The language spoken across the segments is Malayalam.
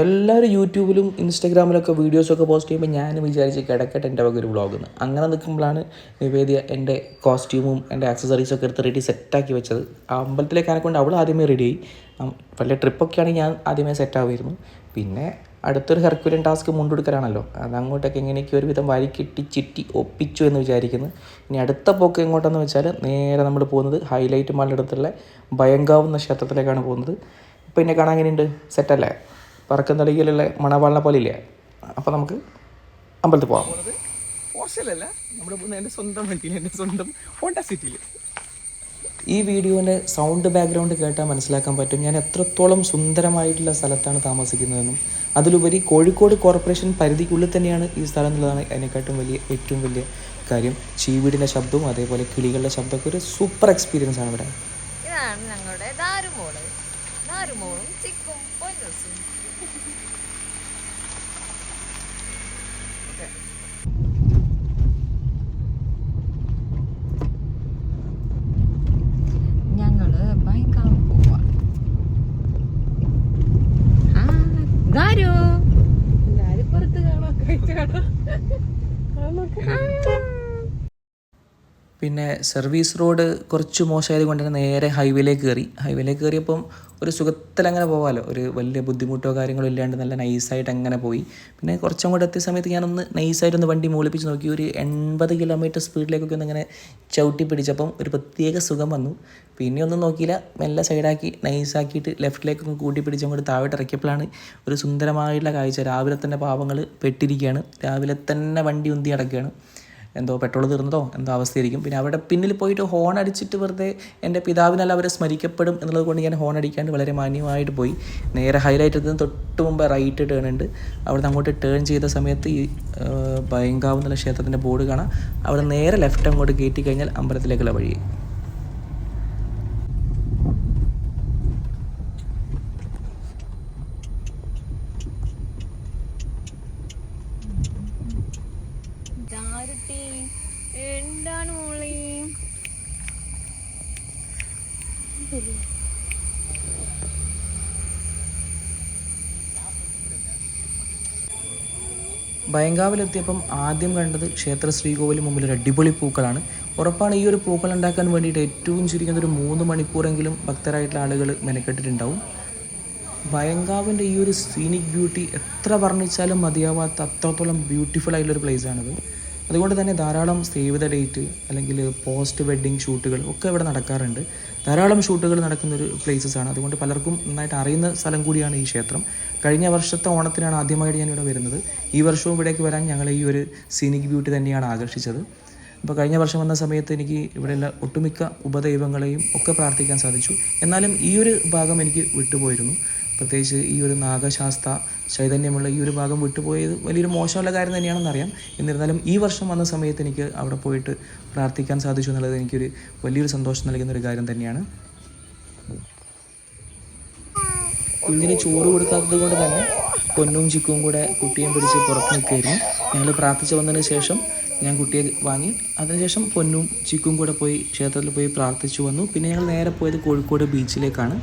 എല്ലാവരും യൂട്യൂബിലും ഇൻസ്റ്റാഗ്രാമിലൊക്കെ വീഡിയോസൊക്കെ പോസ്റ്റ് ചെയ്യുമ്പോൾ ഞാൻ വിചാരിച്ച് കിടക്കട്ടെ എൻ്റെ വക ഒരു വ്ളോഗെന്ന്. അങ്ങനെ നിൽക്കുമ്പോഴാണ് നിവേദ്യ എൻ്റെ കോസ്റ്റ്യൂമും എൻ്റെ ആക്സസറീസൊക്കെ എടുത്ത് റെഡി സെറ്റാക്കി വെച്ചത്. ആ അമ്പലത്തിലേക്ക് ആനെക്കൊണ്ട് അവൾ ആദ്യമേ റെഡിയായി. വലിയ ട്രിപ്പൊക്കെയാണെങ്കിൽ ഞാൻ ആദ്യമേ സെറ്റാവുമായിരുന്നു. പിന്നെ അടുത്തൊരു ഹെർക്യുലൻ ടാസ്ക് മുണ്ടെടുക്കലാണല്ലോ, അത് അങ്ങോട്ടൊക്കെ എങ്ങനെയൊക്കെ ഒരുവിധം വരിക്കിട്ടി ചിറ്റി ഒപ്പിച്ചു എന്ന് വിചാരിക്കുന്നു. ഇനി അടുത്ത പോക്ക് എങ്ങോട്ടെന്ന് വെച്ചാൽ നേരെ നമ്മൾ പോകുന്നത് ഹൈലൈറ്റ് മാളിൻ്റെ അടുത്തുള്ള ഭയങ്കാവ് എന്ന ക്ഷേത്രത്തിലേക്കാണ് പോകുന്നത്. ഇപ്പോൾ എന്നെ കാണാൻ എങ്ങനെയുണ്ട്? സെറ്റല്ലേ? പറക്കം തളികയിലുള്ള മണവാളിനെ പോലെ ഇല്ലേ? അപ്പോൾ നമുക്ക് അമ്പലത്തിൽ പോകാം. ഹോസ്റ്റലല്ല, നമ്മുടെ എൻ്റെ സ്വന്തം വണ്ടിയിൽ, എൻ്റെ സ്വന്തം ഹോണ്ട സിറ്റിയിൽ. ഈ വീഡിയോൻ്റെ സൗണ്ട് ബാക്ക്ഗ്രൗണ്ട് കേട്ടാൽ മനസ്സിലാക്കാൻ പറ്റും ഞാൻ എത്രത്തോളം സുന്ദരമായിട്ടുള്ള സ്ഥലത്താണ് താമസിക്കുന്നതെന്നും. അതിലുപരി കോഴിക്കോട് കോർപ്പറേഷൻ പരിധിക്കുള്ളിൽ തന്നെയാണ് ഈ സ്ഥലം എന്നുള്ളതാണ് അതിനെക്കാട്ടും ഏറ്റവും വലിയ കാര്യം. ചീവീടിൻ്റെ ശബ്ദവും അതേപോലെ കിളികളുടെ ശബ്ദമൊക്കെ ഒരു സൂപ്പർ എക്സ്പീരിയൻസ് ആണ് ഇവിടെ. ഇതാണ് ഞങ്ങളുടെ ദാരുമോളും ചിക്കും പൊന്നൂസും. ഞങ്ങള് ഭയങ്കര പോവാ. പുറത്ത് പിന്നെ സർവീസ് റോഡ് കുറച്ച് മോശമായത് കൊണ്ട് തന്നെ നേരെ ഹൈവേയിലേക്ക് കയറിയപ്പം ഒരു സുഖത്തിലങ്ങനെ പോകാമല്ലോ, ഒരു വലിയ ബുദ്ധിമുട്ടോ കാര്യങ്ങളോ ഇല്ലാണ്ട് നല്ല നൈസായിട്ട് അങ്ങനെ പോയി. പിന്നെ കുറച്ചും കൂടെ എത്തിയ സമയത്ത് ഞാനൊന്ന് നൈസായിട്ടൊന്ന് വണ്ടി മോളിപ്പിച്ച് നോക്കി. ഒരു 80 കിലോമീറ്റർ സ്പീഡിലേക്കൊക്കെ ഒന്ന് ഇങ്ങനെ ചവിട്ടി പിടിച്ചപ്പം ഒരു പ്രത്യേക സുഖം വന്നു. പിന്നെ ഒന്നും നോക്കിയില്ല, മെല്ലെ സൈഡാക്കി നൈസാക്കിയിട്ട് ലെഫ്റ്റിലേക്കൊന്ന് കൂട്ടി പിടിച്ചങ്ങോട്ട് താഴോട്ട് ഇറക്കിയപ്പോഴാണ് ഒരു സുന്ദരമായിട്ടുള്ള കാഴ്ച. രാവിലെ തന്നെ പാവങ്ങൾ പെട്ടിരിക്കുകയാണ്, രാവിലെ തന്നെ വണ്ടി ഉന്തി അടക്കുകയാണ്. എന്തോ പെട്രോൾ തീർന്നതോ എന്തോ അവസ്ഥയായിരിക്കും. പിന്നെ അവിടെ പിന്നിൽ പോയിട്ട് ഹോൺ അടിച്ചിട്ട് വെറുതെ എൻ്റെ പിതാവിനല്ല അവരെ സ്മരിക്കപ്പെടും എന്നുള്ളത് കൊണ്ട് ഞാൻ ഹോൺ അടിക്കാണ്ട് വളരെ മാന്യമായിട്ട് പോയി. നേരെ ഹൈലൈറ്റ് എത്തുന്ന തൊട്ട് മുമ്പ് റൈറ്റ് ടേൺ ഉണ്ട്. അവിടെ അങ്ങോട്ട് ടേൺ ചെയ്ത സമയത്ത് ഈ ഭയങ്കാവ് എന്നുള്ള ക്ഷേത്രത്തിൻ്റെ ബോർഡ് കാണാം. അവിടെ നേരെ ലെഫ്റ്റ് അങ്ങോട്ട് കയറ്റി കഴിഞ്ഞാൽ അമ്പലത്തിലേക്കുള്ള വഴി. എന്താണ് മോളി? ഭയങ്കാവിലെത്തിയപ്പം ആദ്യം കണ്ടത് ക്ഷേത്ര ശ്രീകോവിലിന് മുമ്പിൽ ഒരു അടിപൊളി പൂക്കളാണ്. ഉറപ്പാണ് ഈ ഒരു പൂക്കൾ ഉണ്ടാക്കാൻ വേണ്ടിയിട്ട് ഏറ്റവും ചുരുങ്ങിയത് ഒരു 3 മണിക്കൂറെങ്കിലും ഭക്തരായിട്ടുള്ള ആളുകൾ മെനക്കെട്ടിട്ടുണ്ടാവും. ഭയങ്കാവിൻ്റെ ഈ ഒരു സീനിക് ബ്യൂട്ടി എത്ര വർണ്ണിച്ചാലും മതിയാവാത്ത അത്രത്തോളം ബ്യൂട്ടിഫുൾ ആയിട്ടുള്ളൊരു പ്ലേസാണിത്. അതുകൊണ്ട് തന്നെ ധാരാളം സേവ് ദ ഡേറ്റ് അല്ലെങ്കിൽ പോസ്റ്റ് വെഡ്ഡിങ് ഷൂട്ടുകൾ ഒക്കെ ഇവിടെ നടക്കാറുണ്ട്. ധാരാളം ഷൂട്ടുകൾ നടക്കുന്നൊരു പ്ലേസസാണ്. അതുകൊണ്ട് പലർക്കും നന്നായിട്ട് അറിയുന്ന സ്ഥലം കൂടിയാണ് ഈ ക്ഷേത്രം. കഴിഞ്ഞ വർഷത്തെ ഓണത്തിനാണ് ആദ്യമായിട്ട് ഞാൻ ഇവിടെ വരുന്നത്. ഈ വർഷവും ഇവിടേക്ക് വരാൻ ഞങ്ങളെ ഈ ഒരു സീനിക് ബ്യൂട്ടി തന്നെയാണ് ആകർഷിച്ചത്. അപ്പോൾ കഴിഞ്ഞ വർഷം വന്ന സമയത്ത് എനിക്ക് ഇവിടെയുള്ള ഒട്ടുമിക്ക ഉപദൈവങ്ങളെയും ഒക്കെ പ്രാർത്ഥിക്കാൻ സാധിച്ചു. എന്നാലും ഈ ഒരു ഭാഗം എനിക്ക് വിട്ടുപോയിരുന്നു. പ്രത്യേകിച്ച് ഈ ഒരു നാഗശാസ്ത്ര ചൈതന്യമുള്ള ഈ ഒരു ഭാഗം വിട്ടുപോയത് വലിയൊരു മോശമുള്ള കാര്യം തന്നെയാണെന്നറിയാം. എന്നിരുന്നാലും ഈ വർഷം വന്ന സമയത്ത് എനിക്ക് അവിടെ പോയിട്ട് പ്രാർത്ഥിക്കാൻ സാധിച്ചു എന്നുള്ളത് എനിക്കൊരു വലിയൊരു സന്തോഷം നൽകുന്നൊരു കാര്യം തന്നെയാണ്. കുഞ്ഞിന് ചോറ് കൊടുക്കാത്തത് കൊണ്ട് തന്നെ പൊന്നും ചിക്കും കൂടെ കുട്ടിയെ പിടിച്ച് പുറത്ത് നിൽക്കുകയായിരുന്നു. ഞങ്ങൾ പ്രാർത്ഥിച്ച് വന്നതിന് ശേഷം ഞാൻ കുട്ടിയെ വാങ്ങി, അതിനുശേഷം പൊന്നും ചിക്കും കൂടെ പോയി ക്ഷേത്രത്തിൽ പോയി പ്രാർത്ഥിച്ചു വന്നു. പിന്നെ ഞങ്ങൾ നേരെ പോയത് കോഴിക്കോട് ബീച്ചിലേക്കാണ്.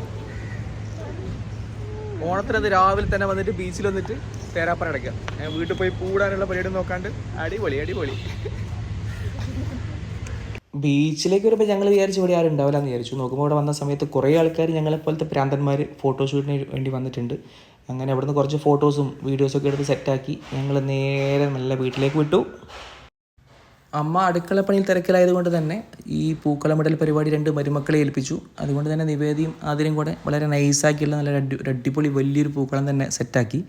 ഓണത്തിനത് രാവിലെ തന്നെ വന്നിട്ട് ബീച്ചിൽ വന്നിട്ട് തേരാപ്പറ അടയ്ക്കാം. വീട്ടിൽ പോയി പൂടാനുള്ള പരിപാടി നോക്കാണ്ട് അടിപൊളി. ബീച്ചിലേക്ക് വരുമ്പോൾ ഞങ്ങൾ വിചാരിച്ചു ഇവിടെ ആരും ഉണ്ടാവില്ല എന്ന് വിചാരിച്ചു. നോക്കുമ്പോൾ ഇവിടെ വന്ന സമയത്ത് കുറേ ആൾക്കാർ ഞങ്ങളെപ്പോലത്തെ പ്രാന്തന്മാർ ഫോട്ടോഷൂട്ടിന് വേണ്ടി വന്നിട്ടുണ്ട്. അങ്ങനെ അവിടുന്ന് കുറച്ച് ഫോട്ടോസും വീഡിയോസൊക്കെ എടുത്ത് സെറ്റാക്കി ഞങ്ങൾ നേരെ നല്ല വീട്ടിലേക്ക് വിട്ടു. അമ്മ അടുക്കളപ്പണിയിൽ തിരക്കിലായതുകൊണ്ട് തന്നെ ഈ പൂക്കളമിടൽ പരിപാടി 2 മരുമക്കളെ ഏൽപ്പിച്ചു. അതുകൊണ്ട് തന്നെ നിവേദിയും അതിനും കൂടെ വളരെ നൈസാക്കിയുള്ള നല്ല അടിപൊളി വലിയൊരു പൂക്കളം തന്നെ സെറ്റാക്കി.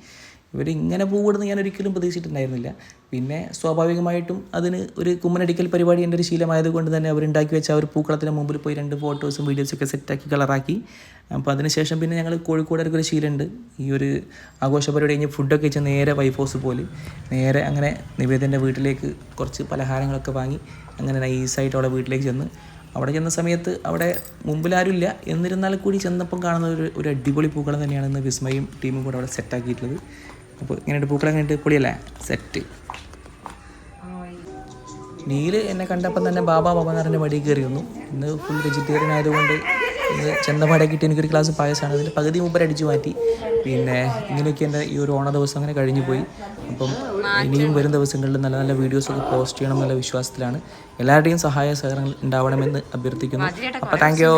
ഇവരിങ്ങനെ പൂവിടുന്ന് ഞാൻ ഒരിക്കലും പ്രതീക്ഷിച്ചിട്ടുണ്ടായിരുന്നില്ല. പിന്നെ സ്വാഭാവികമായിട്ടും അതിന് ഒരു കുമ്മനടിക്കൽ പരിപാടി എൻ്റെ ഒരു ശീലമായതുകൊണ്ട് തന്നെ അവരുണ്ടാക്കി വെച്ച ആ ഒരു പൂക്കളത്തിന് മുമ്പിൽ പോയി 2 ഫോട്ടോസും വീഡിയോസൊക്കെ സെറ്റാക്കി കളറാക്കി. അപ്പോൾ അതിനുശേഷം പിന്നെ ഞങ്ങൾ കോഴിക്കോടൊക്കെ ഒരു ശീലമുണ്ട്, ഈ ഒരു ആഘോഷ പരിപാടി കഴിഞ്ഞ് ഫുഡൊക്കെ വെച്ച് നേരെ വൈഫ് ഹൗസ് പോലെ നേരെ അങ്ങനെ നിവേദൻ്റെ വീട്ടിലേക്ക് കുറച്ച് പലഹാരങ്ങളൊക്കെ വാങ്ങി അങ്ങനെ നൈസായിട്ട് അവളെ വീട്ടിലേക്ക് ചെന്ന് അവിടെ ചെന്ന സമയത്ത് അവിടെ മുമ്പിലാരുമില്ല. എന്നിരുന്നാൽ കൂടി ചെന്നപ്പം കാണുന്ന ഒരു അടിപൊളി പൂക്കളം തന്നെയാണ് ഇന്ന് വിസ്മയും ടീമും കൂടെ അവിടെ സെറ്റാക്കിയിട്ടുള്ളത്. അപ്പോൾ ഇങ്ങനെയുണ്ട് പൂക്കളം, കഴിഞ്ഞിട്ട് പൊളിയല്ലേ സെറ്റ്. നീല് എന്നെ കണ്ടപ്പം തന്നെ ബാബ എന്ന് പറഞ്ഞ വടി കയറി വന്നു. ഇന്ന് ഫുൾ വെജിറ്റേറിയൻ ആയതുകൊണ്ട് ചെന്തപാടെ കിട്ടി എനിക്കൊരു ഗ്ലാസ് പായസമാണ്. അതിൽ പകുതി മൂപ്പർ അടിച്ചു മാറ്റി. പിന്നെ ഇങ്ങനെയൊക്കെ എൻ്റെ ഈ ഒരു ഓണ ദിവസം അങ്ങനെ കഴിഞ്ഞു പോയി. അപ്പം ഇനിയും വരും ദിവസങ്ങളിൽ നല്ല നല്ല വീഡിയോസൊക്കെ പോസ്റ്റ് ചെയ്യണം എന്നുള്ള വിശ്വാസത്തിലാണ്. എല്ലാവരുടെയും സഹായ സഹകരണങ്ങൾ ഉണ്ടാവണമെന്ന് അഭ്യർത്ഥിക്കുന്നു. അപ്പോൾ താങ്ക് യു.